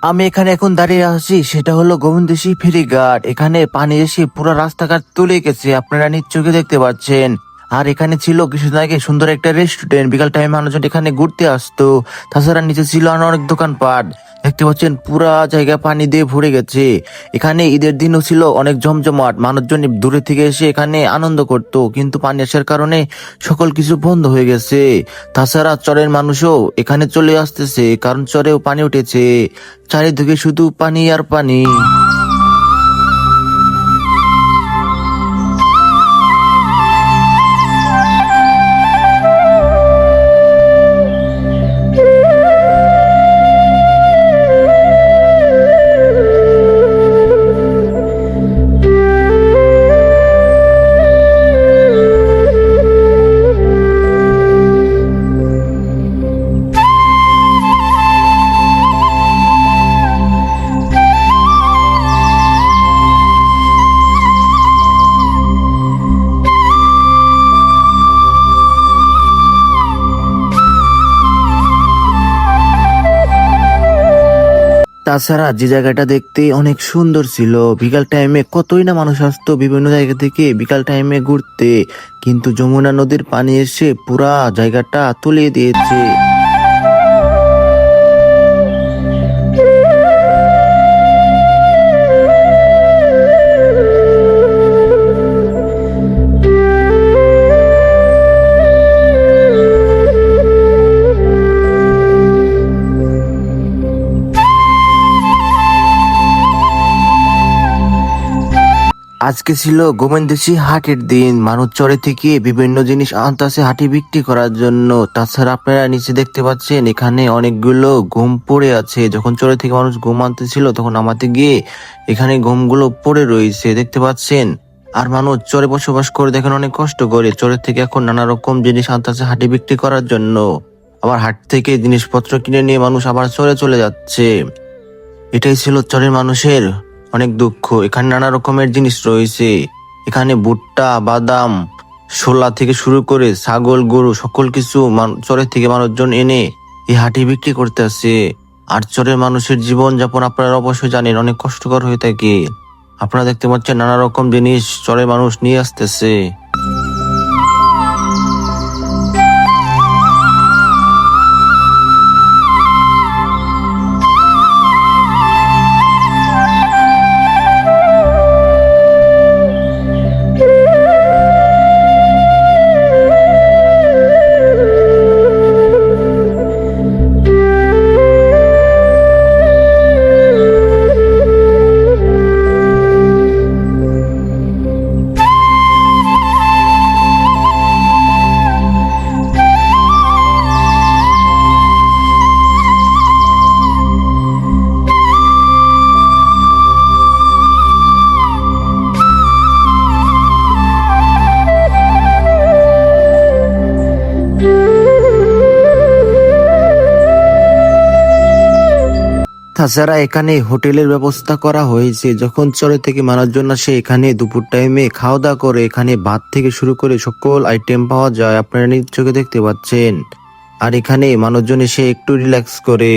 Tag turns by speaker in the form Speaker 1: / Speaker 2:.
Speaker 1: আমি এখানে এখন দাঁড়িয়ে আছি, সেটা হলো গোবিন্দসি ফেরিঘাট। এখানে পানি এসে পুরো রাস্তাঘাট তুলে গেছে, আপনারা নিজ চোখে দেখতে পাচ্ছেন। আর এখানে ছিল কিছুদিন আগে সুন্দর একটা রেস্টুরেন্ট, বিকাল টাইমে মানুষজন এখানে ঘুরতে আসতো। তাছাড়া নিচে ছিল আরো অনেক দোকানপাট। দেখতে পাচ্ছেন পুরা জায়গা পানি দিয়ে ভরে গেছে। এখানে ঈদের দিনও ছিল অনেক জমজমাট, মানুষজন দূরে থেকে এসে এখানে আনন্দ করত, কিন্তু পানি আসার কারণে সকল কিছু বন্ধ হয়ে গেছে। তাছাড়া চরের মানুষও এখানে চলে আসতেছে, কারণ চরেও পানি উঠেছে। চারিদিকে শুধু পানি আর পানি। তাছাড়া যে জায়গাটা দেখতে অনেক সুন্দর ছিল, বিকাল টাইমে কতই না মানুষ আসতো বিভিন্ন জায়গা থেকে বিকাল টাইমে ঘুরতে, কিন্তু যমুনা নদীর পানি এসে পুরা জায়গাটা তলিয়ে দিয়েছে। আজকে ছিল গোবিন্দসি হাটের দিন, মানুষ চরে থেকে বিভিন্ন জিনিস আনতেছে হাটে বিক্রি করার জন্য। তাছাড়া আপনারা নিচে দেখতে পাচ্ছেন এখানে অনেকগুলো গম পড়ে আছে। যখন চরে থেকে মানুষ গম আনতেছিল তখন আমাতে গিয়ে এখানে গমগুলো পড়ে রয়েছে, দেখতে পাচ্ছেন। আর মানুষ চরে বসবাস করে দেখেন অনেক কষ্ট করে, চরের থেকে এখন নানা রকম জিনিস আনতেছে হাটে বিক্রি করার জন্য। আবার হাট থেকে জিনিসপত্র কিনে নিয়ে মানুষ আবার চরে চলে যাচ্ছে। এটাই ছিল চরের মানুষের অনেক দুঃখ। এখানে নানা রকমের জিনিস রয়েছে, এখানে ভুট্টা, বাদাম, ছোলা থেকে শুরু করে ছাগল, গরু সকল কিছু চরের থেকে মানুষজন এনে এই হাটে বিক্রি করতে আসে। আর চরের মানুষের জীবন যাপন আপনারা অবশ্যই জানেন অনেক কষ্টকর হয়ে থাকে। আপনারা দেখতে পাচ্ছেন নানা রকম জিনিস চরের মানুষ নিয়ে আসতেছে। তাছাড়া এখানে হোটেলের ব্যবস্থা করা হয়েছে, যখন চরে থেকে মানুষজন আসে এখানে দুপুর টাইমে খাওয়া দাওয়া করে। এখানে ভাত থেকে শুরু করে সকল আইটেম পাওয়া যায়, আপনারা নিজ চোখে দেখতে পাচ্ছেন। আর এখানে মানুষজন এসে একটু রিল্যাক্স করে।